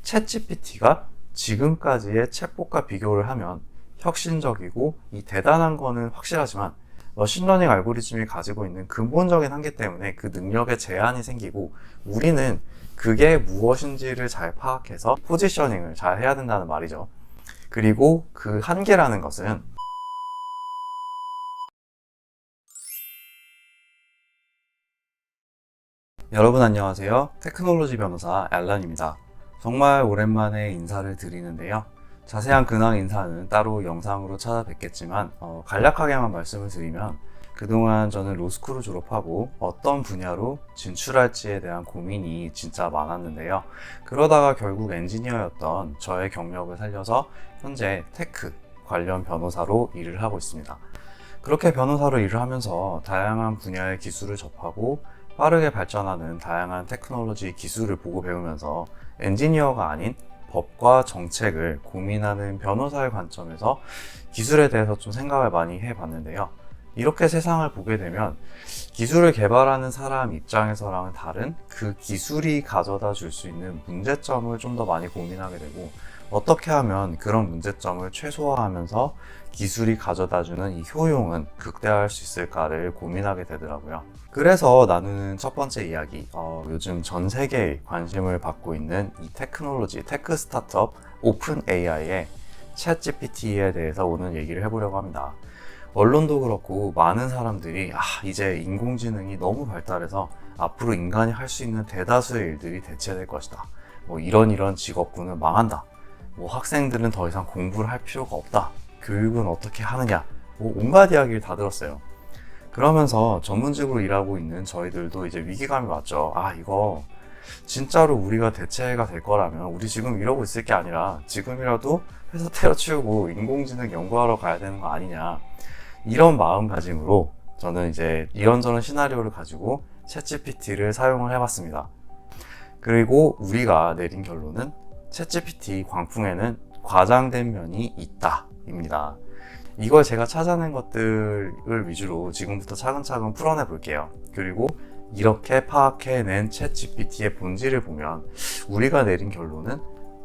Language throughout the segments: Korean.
챗GPT가 지금까지의 챗봇과 비교를 하면 혁신적이고 이 대단한 거는 확실하지만 머신러닝 알고리즘이 가지고 있는 근본적인 한계 때문에 그 능력에 제한이 생기고 우리는 그게 무엇인지를 잘 파악해서 포지셔닝을 잘 해야 된다는 말이죠. 그리고 그 한계라는 것은 여러분 안녕하세요. 테크놀로지 변호사 앨런입니다. 정말 오랜만에 인사를 드리는데요. 자세한 근황 인사는 따로 영상으로 찾아뵙겠지만 간략하게만 말씀을 드리면 그동안 저는 로스쿨을 졸업하고 어떤 분야로 진출할지에 대한 고민이 진짜 많았는데요. 그러다가 결국 엔지니어였던 저의 경력을 살려서 현재 테크 관련 변호사로 일을 하고 있습니다. 그렇게 변호사로 일을 하면서 다양한 분야의 기술을 접하고 빠르게 발전하는 다양한 테크놀로지 기술을 보고 배우면서 엔지니어가 아닌 법과 정책을 고민하는 변호사의 관점에서 기술에 대해서 좀 생각을 많이 해봤는데요. 이렇게 세상을 보게 되면 기술을 개발하는 사람 입장에서랑은 다른 그 기술이 가져다 줄 수 있는 문제점을 좀 더 많이 고민하게 되고 어떻게 하면 그런 문제점을 최소화하면서 기술이 가져다주는 이 효용은 극대화할 수 있을까를 고민하게 되더라고요. 그래서 나누는 첫 번째 이야기, 요즘 전 세계에 관심을 받고 있는 이 테크놀로지, 테크 스타트업 오픈 AI의 챗 GPT에 대해서 오늘 얘기를 해보려고 합니다. 언론도 그렇고 많은 사람들이 이제 인공지능이 너무 발달해서 앞으로 인간이 할 수 있는 대다수의 일들이 대체될 것이다. 이런 직업군은 망한다. 학생들은 더 이상 공부를 할 필요가 없다. 교육은 어떻게 하느냐. 온갖 이야기를 다 들었어요. 그러면서 전문직으로 일하고 있는 저희들도 이제 위기감이 왔죠. 이거 진짜로 우리가 대체가 될 거라면 우리 지금 이러고 있을 게 아니라 지금이라도 회사 때려치우고 인공지능 연구하러 가야 되는 거 아니냐. 이런 마음가짐으로 저는 이제 이런저런 시나리오를 가지고 챗GPT를 사용을 해봤습니다. 그리고 우리가 내린 결론은 챗GPT 광풍에는 과장된 면이 있다 입니다. 이걸 제가 찾아낸 것들을 위주로 지금부터 차근차근 풀어내 볼게요. 그리고 이렇게 파악해낸 챗GPT의 본질을 보면 우리가 내린 결론은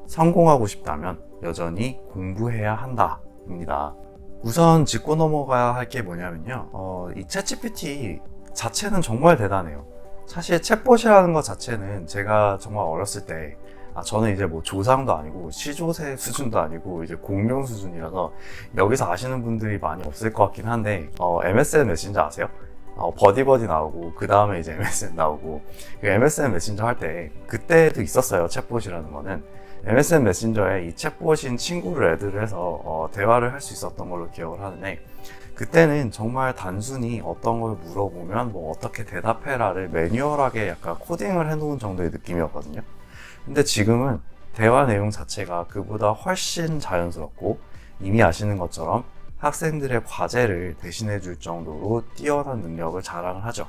성공하고 싶다면 여전히 공부해야 한다 입니다. 우선 짚고 넘어가야 할 게 뭐냐면요. 이 챗GPT 자체는 정말 대단해요. 사실 챗봇이라는 것 자체는 제가 정말 어렸을 때 저는 이제 조상도 아니고 시조새 수준도 아니고 이제 공룡 수준이라서 여기서 아시는 분들이 많이 없을 것 같긴 한데 MSN 메신저 아세요? 버디버디 나오고 그 다음에 이제 MSN 나오고 그 MSN 메신저 할 때 그때도 있었어요. 챗봇이라는 거는 MSN 메신저에 이 챗봇인 친구를 애드를 해서 대화를 할 수 있었던 걸로 기억을 하는데 그때는 정말 단순히 어떤 걸 물어보면 어떻게 대답해라를 매뉴얼하게 약간 코딩을 해놓은 정도의 느낌이었거든요. 근데 지금은 대화 내용 자체가 그보다 훨씬 자연스럽고 이미 아시는 것처럼 학생들의 과제를 대신해 줄 정도로 뛰어난 능력을 자랑을 하죠.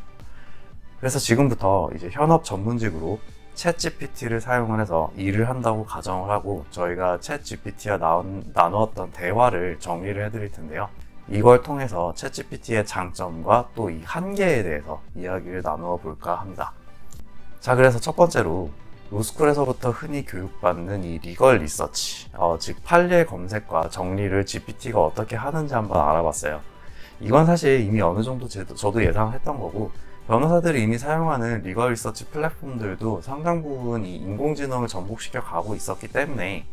그래서 지금부터 이제 현업 전문직으로 챗GPT를 사용을 해서 일을 한다고 가정을 하고 저희가 챗GPT와 나누었던 대화를 정리를 해드릴 텐데요. 이걸 통해서 챗GPT의 장점과 또 이 한계에 대해서 이야기를 나누어 볼까 합니다. 자, 그래서 첫 번째로 로스쿨에서부터 흔히 교육받는 이 리걸 리서치, 즉 판례 검색과 정리를 GPT가 어떻게 하는지 한번 알아봤어요. 이건 사실 이미 어느 정도 저도 예상했던 거고 변호사들이 이미 사용하는 리걸 리서치 플랫폼들도 상당 부분 이 인공지능을 접목시켜 가고 있었기 때문에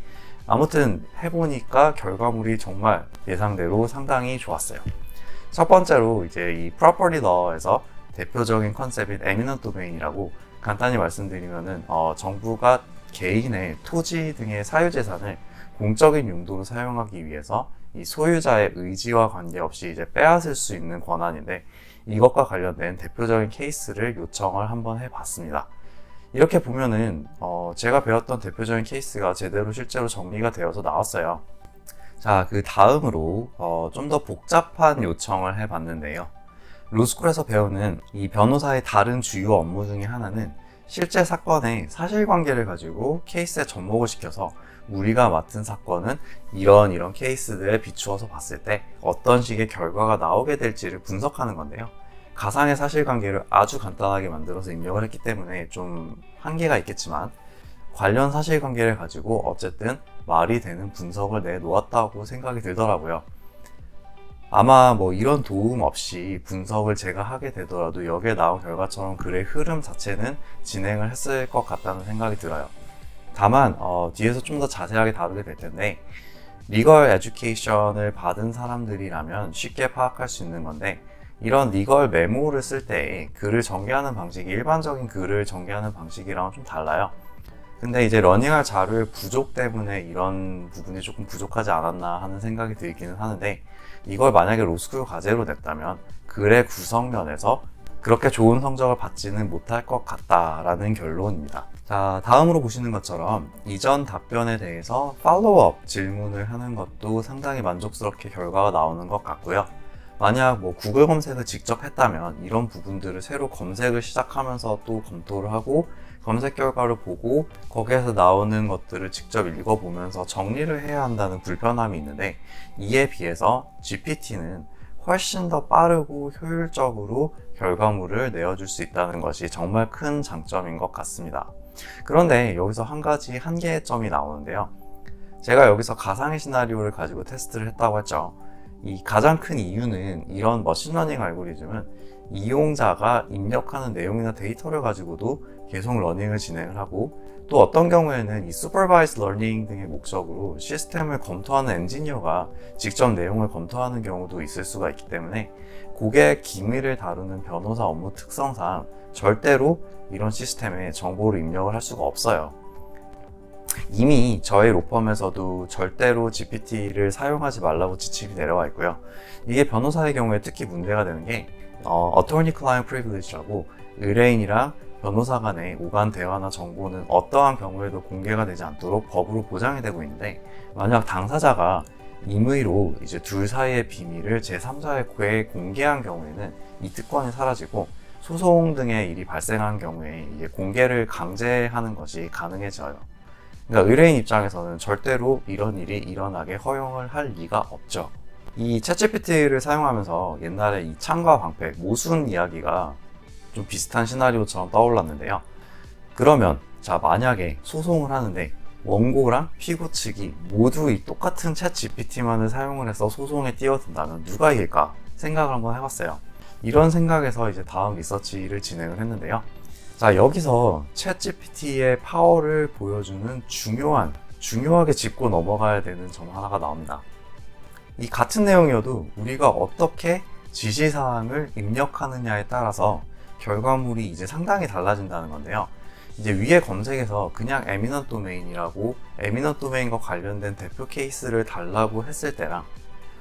아무튼 해보니까 결과물이 정말 예상대로 상당히 좋았어요. 첫 번째로 이제 이 프로퍼티 러에서 대표적인 컨셉인 에미넌트 도메인이라고 간단히 말씀드리면은 정부가 개인의 토지 등의 사유재산을 공적인 용도로 사용하기 위해서 이 소유자의 의지와 관계없이 이제 빼앗을 수 있는 권한인데 이것과 관련된 대표적인 케이스를 요청을 한번 해봤습니다. 이렇게 보면은 제가 배웠던 대표적인 케이스가 제대로 실제로 정리가 되어서 나왔어요. 자, 그 다음으로 좀 더 복잡한 요청을 해봤는데요. 로스쿨에서 배우는 이 변호사의 다른 주요 업무 중에 하나는 실제 사건의 사실관계를 가지고 케이스에 접목을 시켜서 우리가 맡은 사건은 이런 케이스들에 비추어서 봤을 때 어떤 식의 결과가 나오게 될지를 분석하는 건데요. 가상의 사실관계를 아주 간단하게 만들어서 입력을 했기 때문에 좀 한계가 있겠지만 관련 사실관계를 가지고 어쨌든 말이 되는 분석을 내놓았다고 생각이 들더라고요. 아마 뭐 이런 도움 없이 분석을 제가 하게 되더라도 여기에 나온 결과처럼 글의 흐름 자체는 진행을 했을 것 같다는 생각이 들어요. 다만 뒤에서 좀 더 자세하게 다루게 될 텐데, 리걸 에듀케이션을 받은 사람들이라면 쉽게 파악할 수 있는 건데, 이런 리걸 메모를 쓸 때 글을 전개하는 방식이 일반적인 글을 전개하는 방식이랑은 좀 달라요. 근데 이제 러닝할 자료의 부족 때문에 이런 부분이 조금 부족하지 않았나 하는 생각이 들기는 하는데, 이걸 만약에 로스쿨 과제로 냈다면 글의 구성면에서 그렇게 좋은 성적을 받지는 못할 것 같다라는 결론입니다. 자, 다음으로 보시는 것처럼 이전 답변에 대해서 팔로우업 질문을 하는 것도 상당히 만족스럽게 결과가 나오는 것 같고요. 만약 뭐 구글 검색을 직접 했다면 이런 부분들을 새로 검색을 시작하면서 또 검토를 하고 검색 결과를 보고 거기에서 나오는 것들을 직접 읽어보면서 정리를 해야 한다는 불편함이 있는데, 이에 비해서 GPT는 훨씬 더 빠르고 효율적으로 결과물을 내어줄 수 있다는 것이 정말 큰 장점인 것 같습니다. 그런데 여기서 한 가지 한계의 점이 나오는데요. 제가 여기서 가상의 시나리오를 가지고 테스트를 했다고 했죠. 이 가장 큰 이유는 이런 머신러닝 알고리즘은 이용자가 입력하는 내용이나 데이터를 가지고도 계속 러닝을 진행을 하고, 또 어떤 경우에는 이 Supervised Learning 등의 목적으로 시스템을 검토하는 엔지니어가 직접 내용을 검토하는 경우도 있을 수가 있기 때문에 고객 기밀을 다루는 변호사 업무 특성상 절대로 이런 시스템에 정보를 입력을 할 수가 없어요. 이미 저희 로펌에서도 절대로 GPT를 사용하지 말라고 지침이 내려와 있고요. 이게 변호사의 경우에 특히 문제가 되는 게 Attorney Client Privilege라고 의뢰인이랑 변호사 간의 오간 대화나 정보는 어떠한 경우에도 공개가 되지 않도록 법으로 보장이 되고 있는데, 만약 당사자가 임의로 이제 둘 사이의 비밀을 제3자에게 공개한 경우에는 이 특권이 사라지고 소송 등의 일이 발생한 경우에 이게 공개를 강제하는 것이 가능해져요. 그러니까 의뢰인 입장에서는 절대로 이런 일이 일어나게 허용을 할 리가 없죠. 이 챗GPT를 사용하면서 옛날에 이 창과 방패, 모순 이야기가 좀 비슷한 시나리오처럼 떠올랐는데요. 그러면 자, 만약에 소송을 하는데 원고랑 피고 측이 모두 이 똑같은 챗GPT만을 사용을 해서 소송에 뛰어든다면 누가 이길까 생각을 한번 해봤어요. 이런 생각에서 이제 다음 리서치를 진행을 했는데요. 자, 여기서 챗GPT의 파워를 보여주는 중요하게 짚고 넘어가야 되는 점 하나가 나옵니다. 이 같은 내용이어도 우리가 어떻게 지시사항을 입력하느냐에 따라서 결과물이 이제 상당히 달라진다는 건데요. 이제 위에 검색에서 그냥 에미넌트 도메인이라고 에미넌트 도메인과 관련된 대표 케이스를 달라고 했을 때랑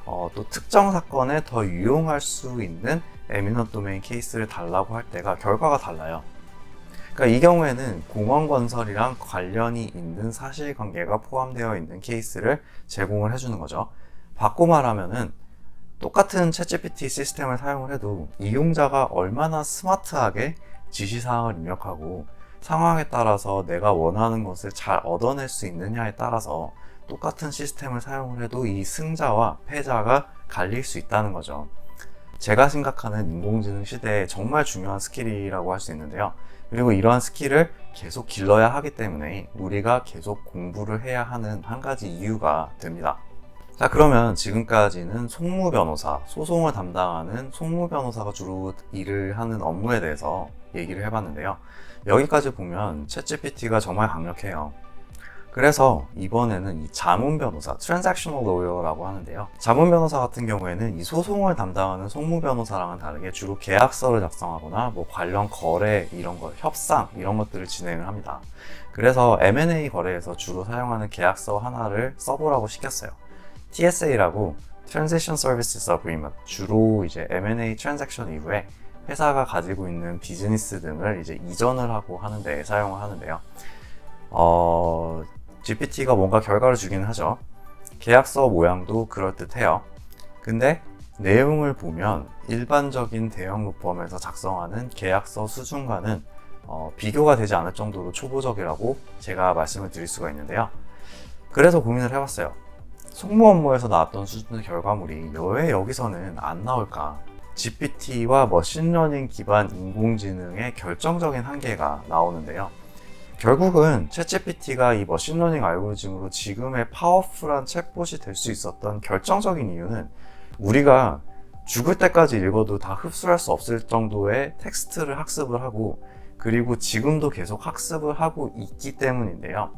또 특정 사건에 더 유용할 수 있는 에미넌트 도메인 케이스를 달라고 할 때가 결과가 달라요. 그러니까 이 경우에는 공원건설이랑 관련이 있는 사실관계가 포함되어 있는 케이스를 제공을 해주는 거죠. 바꿔 말하면은 똑같은 챗GPT 시스템을 사용을 해도 이용자가 얼마나 스마트하게 지시사항을 입력하고 상황에 따라서 내가 원하는 것을 잘 얻어낼 수 있느냐에 따라서 똑같은 시스템을 사용을 해도 이 승자와 패자가 갈릴 수 있다는 거죠. 제가 생각하는 인공지능 시대에 정말 중요한 스킬이라고 할 수 있는데요. 그리고 이러한 스킬을 계속 길러야 하기 때문에 우리가 계속 공부를 해야 하는 한 가지 이유가 됩니다. 자, 그러면 지금까지는 송무 변호사, 소송을 담당하는 송무 변호사가 주로 일을 하는 업무에 대해서 얘기를 해봤는데요. 여기까지 보면 챗GPT가 정말 강력해요. 그래서 이번에는 이 자문 변호사, Transactional Lawyer라고 하는데요. 자문 변호사 같은 경우에는 이 소송을 담당하는 송무 변호사랑은 다르게 주로 계약서를 작성하거나 뭐 관련 거래 이런 거, 협상 이런 것들을 진행을 합니다. 그래서 M&A 거래에서 주로 사용하는 계약서 하나를 써보라고 시켰어요. TSA라고 Transition Services Agreement, 주로 이제 M&A 트랜잭션 이후에 회사가 가지고 있는 비즈니스 등을 이제 이전을 하고 하는 데 사용을 하는데요. GPT가 뭔가 결과를 주기는 하죠. 계약서 모양도 그럴듯해요. 근데 내용을 보면 일반적인 대형 로펌에서 작성하는 계약서 수준과는 비교가 되지 않을 정도로 초보적이라고 제가 말씀을 드릴 수가 있는데요. 그래서 고민을 해봤어요. 송무 업무에서 나왔던 수준의 결과물이 왜 여기서는 안 나올까? GPT와 머신러닝 기반 인공지능의 결정적인 한계가 나오는데요. 결국은 챗GPT가 이 머신러닝 알고리즘으로 지금의 파워풀한 챗봇이 될 수 있었던 결정적인 이유는 우리가 죽을 때까지 읽어도 다 흡수할 수 없을 정도의 텍스트를 학습을 하고 그리고 지금도 계속 학습을 하고 있기 때문인데요.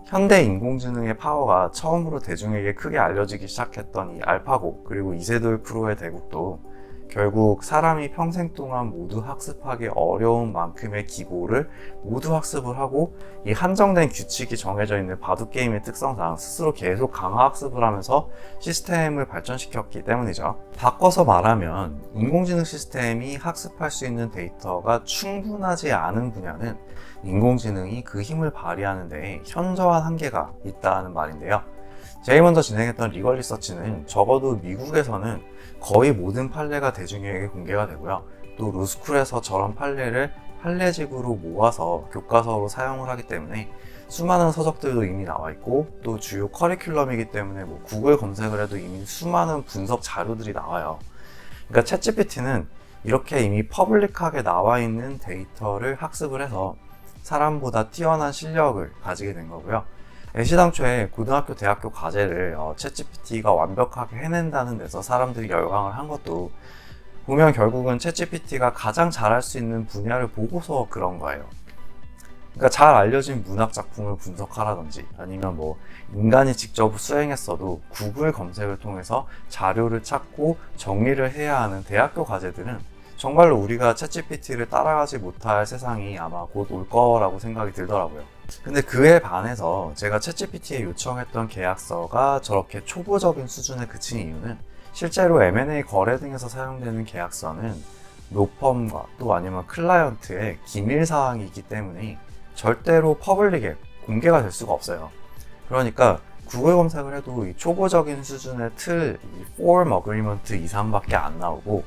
현대 인공지능의 파워가 처음으로 대중에게 크게 알려지기 시작했던 이 알파고 그리고 이세돌 프로의 대국도 결국 사람이 평생 동안 모두 학습하기 어려운 만큼의 기고를 모두 학습을 하고 이 한정된 규칙이 정해져 있는 바둑게임의 특성상 스스로 계속 강화 학습을 하면서 시스템을 발전시켰기 때문이죠. 바꿔서 말하면 인공지능 시스템이 학습할 수 있는 데이터가 충분하지 않은 분야는 인공지능이 그 힘을 발휘하는 데 현저한 한계가 있다는 말인데요. 제일 먼저 진행했던 리걸 리서치는 적어도 미국에서는 거의 모든 판례가 대중에게 공개가 되고요. 또 로스쿨에서 저런 판례를 판례집으로 모아서 교과서로 사용을 하기 때문에 수많은 서적들도 이미 나와 있고 또 주요 커리큘럼이기 때문에 구글 검색을 해도 이미 수많은 분석 자료들이 나와요. 그러니까 챗GPT는 이렇게 이미 퍼블릭하게 나와 있는 데이터를 학습을 해서 사람보다 뛰어난 실력을 가지게 된 거고요. 애시당초에 고등학교, 대학교 과제를 챗GPT가 완벽하게 해낸다는 데서 사람들이 열광을 한 것도 보면 결국은 챗GPT가 가장 잘할 수 있는 분야를 보고서 그런 거예요. 그러니까 잘 알려진 문학 작품을 분석하라든지 아니면 인간이 직접 수행했어도 구글 검색을 통해서 자료를 찾고 정리를 해야 하는 대학교 과제들은 정말로 우리가 챗GPT를 따라가지 못할 세상이 아마 곧 올 거라고 생각이 들더라고요. 근데 그에 반해서 제가 챗GPT에 요청했던 계약서가 저렇게 초보적인 수준에 그친 이유는 실제로 M&A 거래 등에서 사용되는 계약서는 로펌과 또 아니면 클라이언트의 기밀사항이기 때문에 절대로 퍼블릭에 공개가 될 수가 없어요. 그러니까 구글 검색을 해도 이 초보적인 수준의 틀, 이 form agreement 이상밖에 안 나오고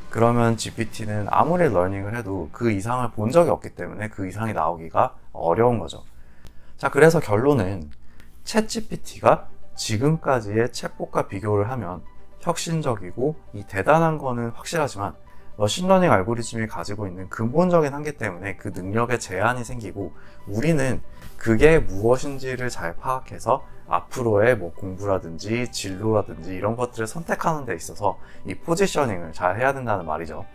그러면 GPT는 아무리 러닝을 해도 그 이상을 본 적이 없기 때문에 그 이상이 나오기가 어려운 거죠. 자, 그래서 결론은 챗GPT가 지금까지의 챗봇과 비교를 하면 혁신적이고 이 대단한 거는 확실하지만 머신러닝 알고리즘이 가지고 있는 근본적인 한계 때문에 그 능력에 제한이 생기고 우리는 그게 무엇인지를 잘 파악해서 앞으로의 공부라든지 진로라든지 이런 것들을 선택하는 데 있어서 이 포지셔닝을 잘 해야 된다는 말이죠.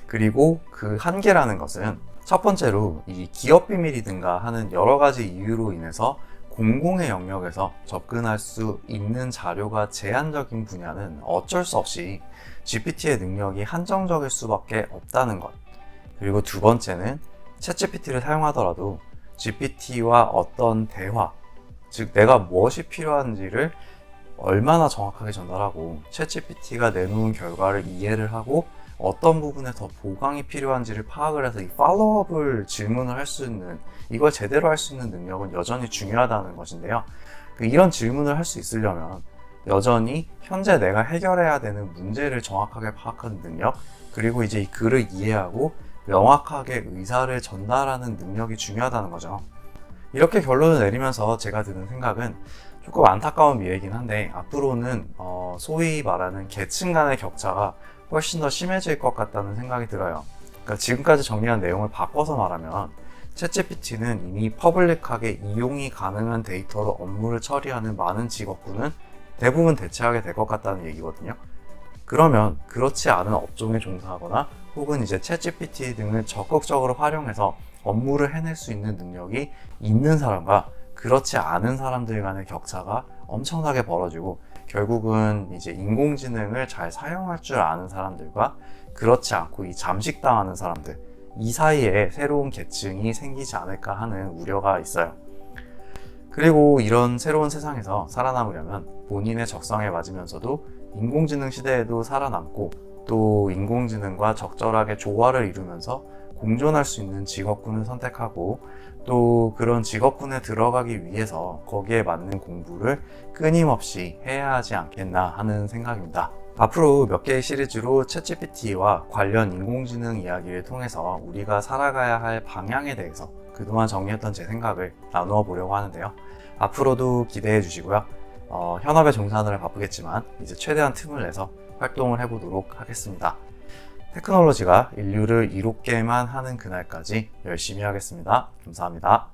그리고 그 한계라는 것은 첫 번째로 이 기업 비밀이든가 하는 여러 가지 이유로 인해서 공공의 영역에서 접근할 수 있는 자료가 제한적인 분야는 어쩔 수 없이 GPT의 능력이 한정적일 수밖에 없다는 것. 그리고 두 번째는 챗GPT를 사용하더라도 GPT와 어떤 대화, 즉 내가 무엇이 필요한지를 얼마나 정확하게 전달하고 챗GPT가 내놓은 결과를 이해를 하고 어떤 부분에 더 보강이 필요한지를 파악을 해서 이 팔로우업을 질문을 할 수 있는, 이걸 제대로 할 수 있는 능력은 여전히 중요하다는 것인데요. 이런 질문을 할 수 있으려면 여전히 현재 내가 해결해야 되는 문제를 정확하게 파악하는 능력, 그리고 이제 이 글을 이해하고 명확하게 의사를 전달하는 능력이 중요하다는 거죠. 이렇게 결론을 내리면서 제가 드는 생각은 조금 안타까운 미래이긴 한데 앞으로는 소위 말하는 계층 간의 격차가 훨씬 더 심해질 것 같다는 생각이 들어요. 그러니까 지금까지 정리한 내용을 바꿔서 말하면 챗GPT는 이미 퍼블릭하게 이용이 가능한 데이터로 업무를 처리하는 많은 직업군은 대부분 대체하게 될 것 같다는 얘기거든요. 그러면 그렇지 않은 업종에 종사하거나 혹은 이제 챗GPT 등을 적극적으로 활용해서 업무를 해낼 수 있는 능력이 있는 사람과 그렇지 않은 사람들 간의 격차가 엄청나게 벌어지고 결국은 이제 인공지능을 잘 사용할 줄 아는 사람들과 그렇지 않고 이 잠식당하는 사람들, 이 사이에 새로운 계층이 생기지 않을까 하는 우려가 있어요. 그리고 이런 새로운 세상에서 살아남으려면 본인의 적성에 맞으면서도 인공지능 시대에도 살아남고 또 인공지능과 적절하게 조화를 이루면서 공존할 수 있는 직업군을 선택하고 또 그런 직업군에 들어가기 위해서 거기에 맞는 공부를 끊임없이 해야 하지 않겠나 하는 생각입니다. 앞으로 몇 개의 시리즈로 챗GPT와 관련 인공지능 이야기를 통해서 우리가 살아가야 할 방향에 대해서 그동안 정리했던 제 생각을 나누어 보려고 하는데요. 앞으로도 기대해 주시고요. 현업에 종사하느라 바쁘겠지만 이제 최대한 틈을 내서 활동을 해보도록 하겠습니다. 테크놀로지가 인류를 이롭게만 하는 그날까지 열심히 하겠습니다. 감사합니다.